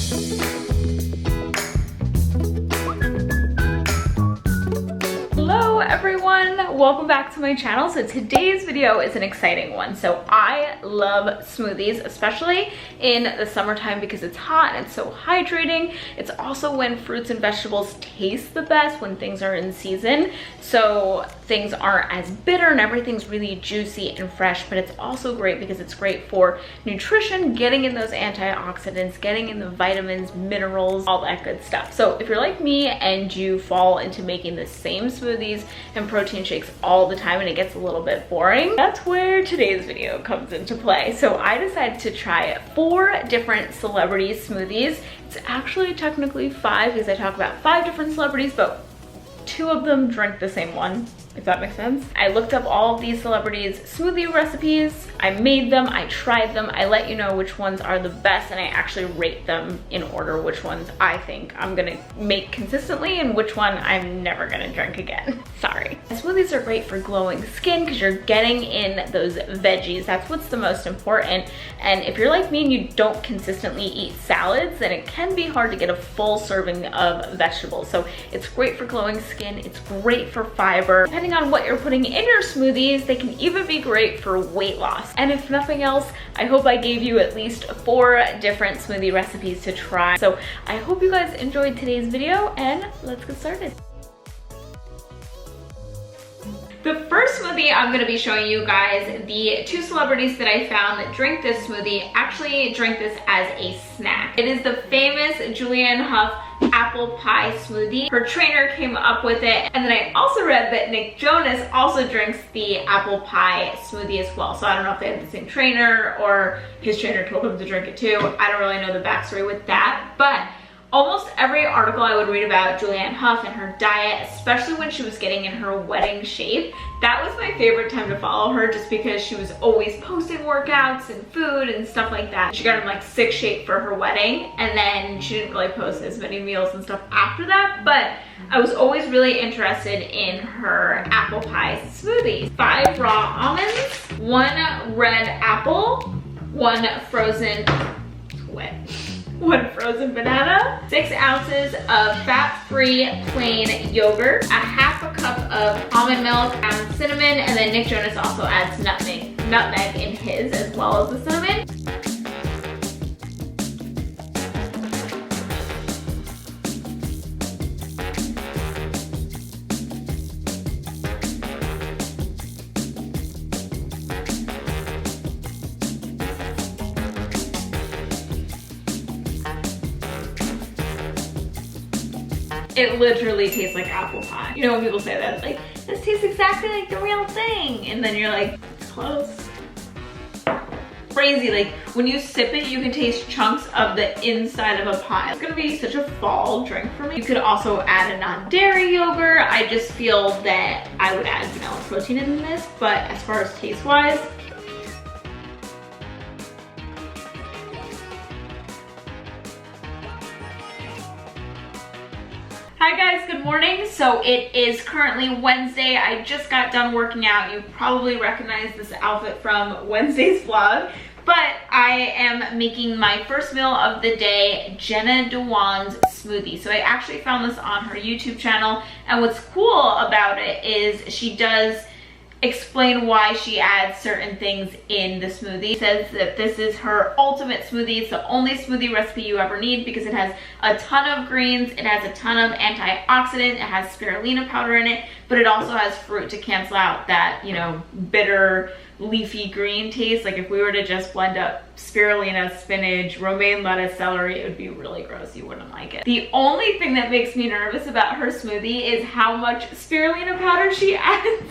Hello everyone, welcome back to my channel. So today's video is an exciting one. So I love smoothies, especially in the summertime because it's hot and it's so hydrating. It's also when fruits and vegetables taste the best, when things are in season. So things aren't as bitter and everything's really juicy and fresh, but it's also great because it's great for nutrition, getting in those antioxidants, getting in the vitamins, minerals, all that good stuff. So if you're like me and you fall into making the same smoothies and protein shakes all the time and it gets a little bit boring, that's where today's video comes into play. So I decided to try 4 different celebrity smoothies. It's actually technically 5 because I talk about 5 different celebrities, but 2 of them drink the same one, if that makes sense. I looked up all of these celebrities' smoothie recipes. I made them, I tried them. I let you know which ones are the best, and I actually rate them in order, which ones I think I'm gonna make consistently and which one I'm never gonna drink again. Sorry. Smoothies are great for glowing skin because you're getting in those veggies. That's what's the most important. And if you're like me and you don't consistently eat salads, then it can be hard to get a full serving of vegetables. So it's great for glowing skin. It's great for fiber. Depending on what you're putting in your smoothies, they can even be great for weight loss. And if nothing else, I hope I gave you at least 4 different smoothie recipes to try. So I hope you guys enjoyed today's video, and let's get started. The first smoothie I'm going to be showing you guys, the 2 celebrities that I found that drink this smoothie actually drink this as a snack. It is the famous Julianne Hough apple pie smoothie. Her trainer came up with it, and then I also read that Nick Jonas also drinks the apple pie smoothie as well. So I don't know if they have the same trainer or his trainer told him to drink it too. I don't really know the backstory with that, but almost every article I would read about Julianne Hough and her diet, especially when she was getting in her wedding shape, that was my favorite time to follow her, just because she was always posting workouts and food and stuff like that. She got in like sick shape for her wedding, and then she didn't really post as many meals and stuff after that, but I was always really interested in her apple pie smoothie. 5 raw almonds, 1 red apple, 1 frozen, wet. 1 frozen banana, 6 ounces of fat-free plain yogurt, a half a cup of almond milk, and cinnamon, and then Nick Jonas also adds nutmeg in his as well as the cinnamon. It literally tastes like apple pie. You know when people say that, like, this tastes exactly like the real thing. And then you're like, it's close. Crazy, like when you sip it, you can taste chunks of the inside of a pie. It's gonna be such a fall drink for me. You could also add a non-dairy yogurt. I just feel that I would add vanilla protein in this, but as far as taste-wise, hi guys, good morning. So it is currently Wednesday. I just got done working out. You probably recognize this outfit from Wednesday's vlog, but I am making my first meal of the day, Jenna Dewan's smoothie. So I actually found this on her YouTube channel, and what's cool about it is she does explain why she adds certain things in the smoothie. She says that this is her ultimate smoothie. It's the only smoothie recipe you ever need because it has a ton of greens, it has a ton of antioxidant, it has spirulina powder in it, but it also has fruit to cancel out that, you know, bitter leafy green taste. Like if we were to just blend up spirulina, spinach, romaine lettuce, celery, it would be really gross. You wouldn't like it. The only thing that makes me nervous about her smoothie is how much spirulina powder she adds.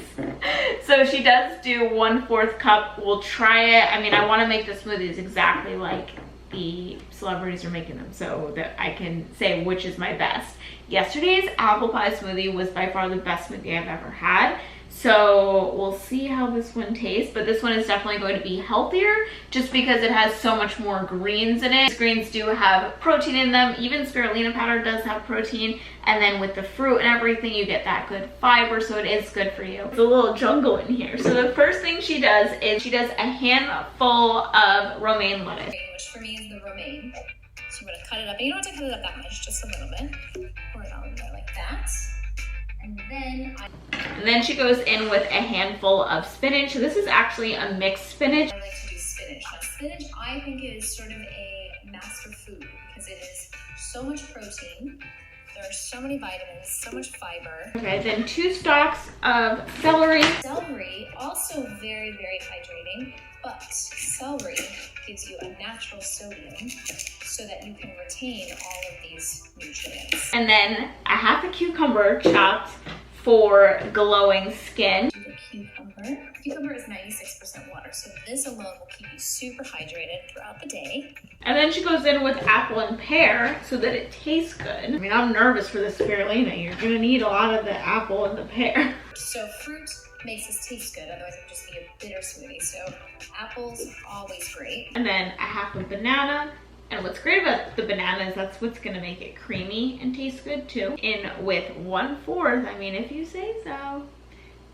So she does do 1/4 cup. We'll try it. I mean, I want to make the smoothies exactly like the celebrities are making them so that I can say which is my best. Yesterday's apple pie smoothie was by far the best smoothie I've ever had. So we'll see how this one tastes, but this one is definitely going to be healthier just because it has so much more greens in it. These greens do have protein in them. Even spirulina powder does have protein. And then with the fruit and everything, you get that good fiber, so it is good for you. It's a little jungle in here. So the first thing she does is she does a handful of romaine lettuce. Which for me is the romaine. So I'm gonna cut it up, and you don't have to cut it up that much, just a little bit. Pour it all in there like that. And then she goes in with a handful of spinach. So this is actually a mixed spinach. I like to do spinach. Now spinach I think is sort of a master food because it is so much protein. There are so many vitamins, so much fiber. Okay, then 2 stalks of celery. Celery, also very, very hydrating, but celery gives you a natural sodium so that you can retain all of these nutrients. And then a half a cucumber chopped for glowing skin. Do the cucumber. Cucumber is 96% water, so this alone will keep you super hydrated throughout the day. And then she goes in with apple and pear so that it tastes good. I mean, I'm nervous for the spirulina. You're gonna need a lot of the apple and the pear. So fruit makes this taste good, otherwise it would just be a bitter smoothie. So apples, always great. And then a half a banana. And what's great about the banana is that's what's gonna make it creamy and taste good too. In with 1/4, I mean, if you say so,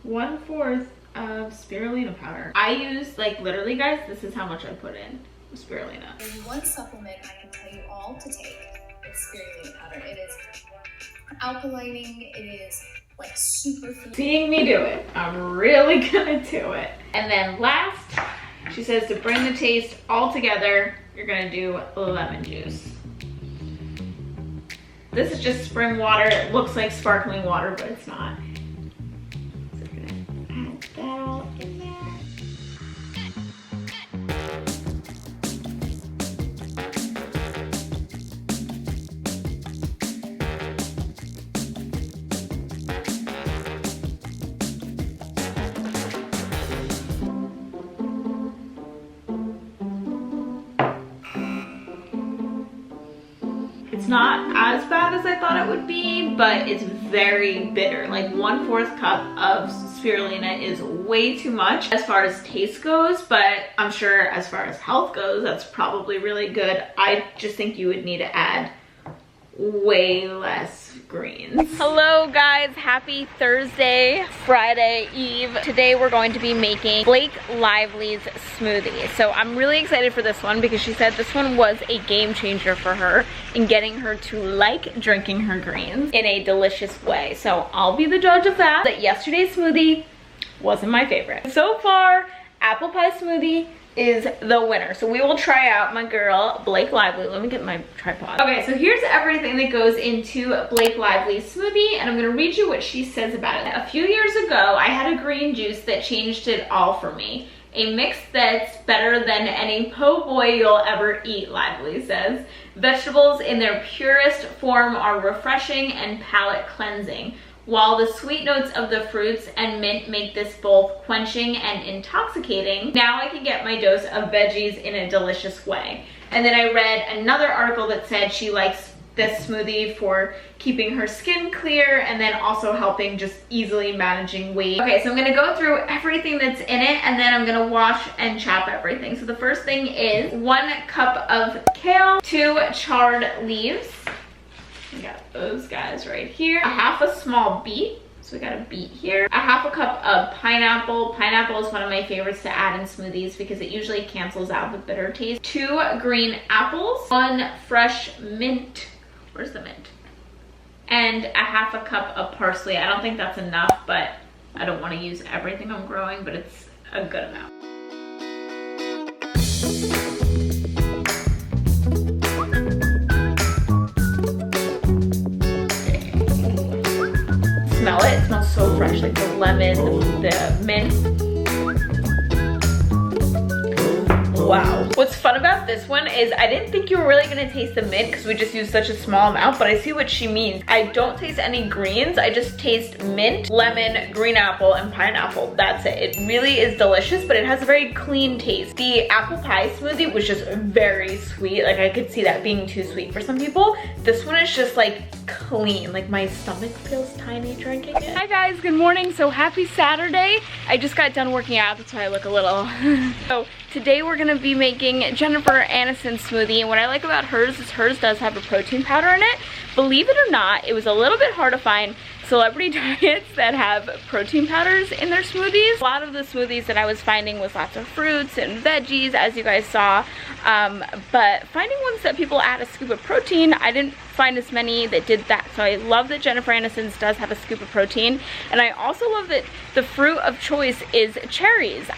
1/4 of spirulina powder. I use, like, literally guys, this is how much I put in spirulina. There's one supplement I can tell you all to take. It's spirulina powder. It is alkalining, it is like super food. Seeing me do it, I'm really gonna do it. And then last, she says to bring the taste all together, you're gonna do lemon juice. This is just spring water. It looks like sparkling water, but it's not. So we're gonna add that all in there. It's not as bad as I thought it would be, but it's very bitter. Like 1/4 cup of spirulina is way too much as far as taste goes, but I'm sure as far as health goes, that's probably really good. I just think you would need to add way less greens. Hello guys, happy Thursday, Friday Eve. Today we're going to be making Blake Lively's smoothie. So I'm really excited for this one because she said this one was a game changer for her in getting her to like drinking her greens in a delicious way. So I'll be the judge of that. But yesterday's smoothie wasn't my favorite. So far, apple pie smoothie is the winner. So we will try out my girl, Blake Lively. Let me get my tripod. Okay, so here's everything that goes into Blake Lively's smoothie, and I'm gonna read you what she says about it. A few years ago, I had a green juice that changed it all for me. A mix that's better than any po' boy you'll ever eat, Lively says. Vegetables in their purest form are refreshing and palate cleansing, while the sweet notes of the fruits and mint make this both quenching and intoxicating. Now I can get my dose of veggies in a delicious way. And then I read another article that said she likes this smoothie for keeping her skin clear and then also helping just easily managing weight. Okay, so I'm gonna go through everything that's in it and then I'm gonna wash and chop everything. So the first thing is 1 cup of kale, 2 charred leaves. We got those guys right here. A half a small beet. So we got a beet here. A half a cup of pineapple. Pineapple is one of my favorites to add in smoothies because it usually cancels out the bitter taste. 2 green apples. 1 fresh mint. Where's the mint? And a half a cup of parsley. I don't think that's enough, but I don't want to use everything I'm growing, but it's a good amount. Smell it. It smells so fresh, like the lemon, the mint. Wow. What's fun about this one is I didn't think you were really gonna taste the mint because we just used such a small amount, but I see what she means. I don't taste any greens. I just taste mint, lemon, green apple, and pineapple. That's it. It really is delicious, but it has a very clean taste. The apple pie smoothie was just very sweet. Like I could see that being too sweet for some people. This one is just like clean. Like my stomach feels tiny drinking it. Hi guys, good morning. So happy Saturday. I just got done working out. That's why I look a little. So today we're gonna be making Jennifer Aniston smoothie, and what I like about hers is hers does have a protein powder in it. Believe it or not, it was a little bit hard to find celebrity diets that have protein powders in their smoothies. A lot of the smoothies that I was finding was lots of fruits and veggies, as you guys saw, but finding ones that people add a scoop of protein, I didn't find as many that did that. So I love that Jennifer Aniston's does have a scoop of protein, and I also love that the fruit of choice is cherries.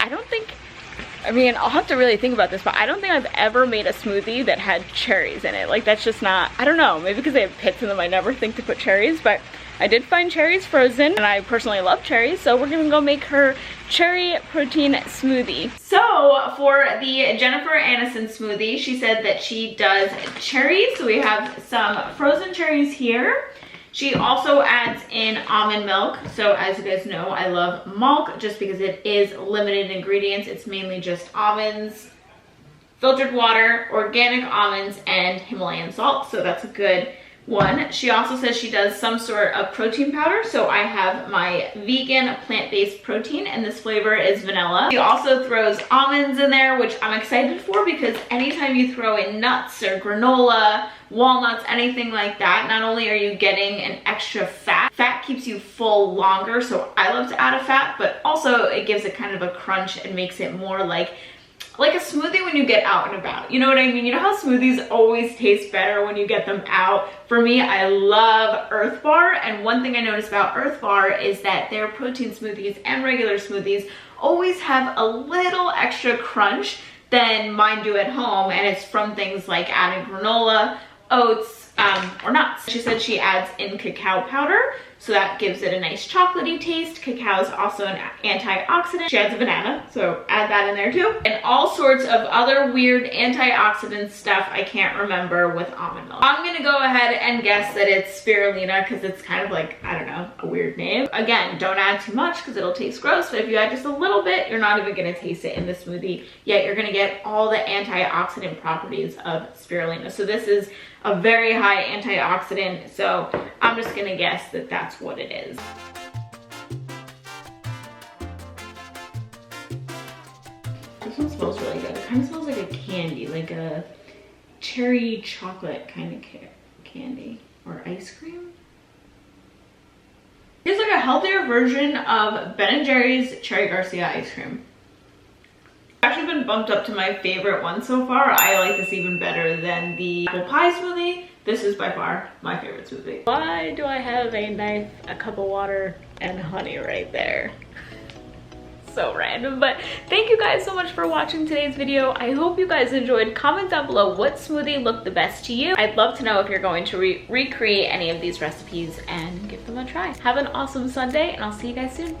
I mean, I'll have to really think about this, but I don't think I've ever made a smoothie that had cherries in it. Like, that's just not, I don't know, maybe because they have pits in them, I never think to put cherries, but I did find cherries frozen, and I personally love cherries, so we're gonna go make her cherry protein smoothie. So for the Jennifer Aniston smoothie, she said that she does cherries. So we have some frozen cherries here. She also adds in almond milk. So as you guys know, I love milk just because it is limited ingredients. It's mainly just almonds, filtered water, organic almonds, and Himalayan salt. So that's a good one. She also says she does some sort of protein powder. So I have my vegan plant-based protein, and this flavor is vanilla. She also throws almonds in there, which I'm excited for because anytime you throw in nuts or granola, walnuts, anything like that, not only are you getting an extra fat keeps you full longer, so I love to add a fat, but also it gives it kind of a crunch and makes it more like a smoothie when you get out and about. You know what I mean? You know how smoothies always taste better when you get them out? For me, I love Earth Bar, and one thing I noticed about Earth Bar is that their protein smoothies and regular smoothies always have a little extra crunch than mine do at home, and it's from things like adding granola, oats, or nuts. She said she adds in cacao powder, so that gives it a nice chocolatey taste. Cacao is also an antioxidant. She adds a banana, so add that in there too. And all sorts of other weird antioxidant stuff I can't remember with almond milk. I'm gonna go ahead and guess that it's spirulina because it's kind of like, I don't know, a weird name. Again, don't add too much because it'll taste gross, but if you add just a little bit, you're not even gonna taste it in the smoothie, yet you're gonna get all the antioxidant properties of spirulina. So this is a very high antioxidant, so I'm just gonna guess that that's what it is. This one smells really good. It kind of smells like a candy, like a cherry chocolate kind of candy or ice cream. It's like a healthier version of Ben & Jerry's Cherry Garcia ice cream. Actually been bumped up to my favorite one so far. I like this even better than the apple pie smoothie. This is by far my favorite smoothie. Why do I have a knife, a cup of water, and honey right there? So random, but thank you guys so much for watching today's video. I hope you guys enjoyed. Comment down below what smoothie looked the best to you. I'd love to know if you're going to recreate any of these recipes and give them a try. Have an awesome Sunday, and I'll see you guys soon.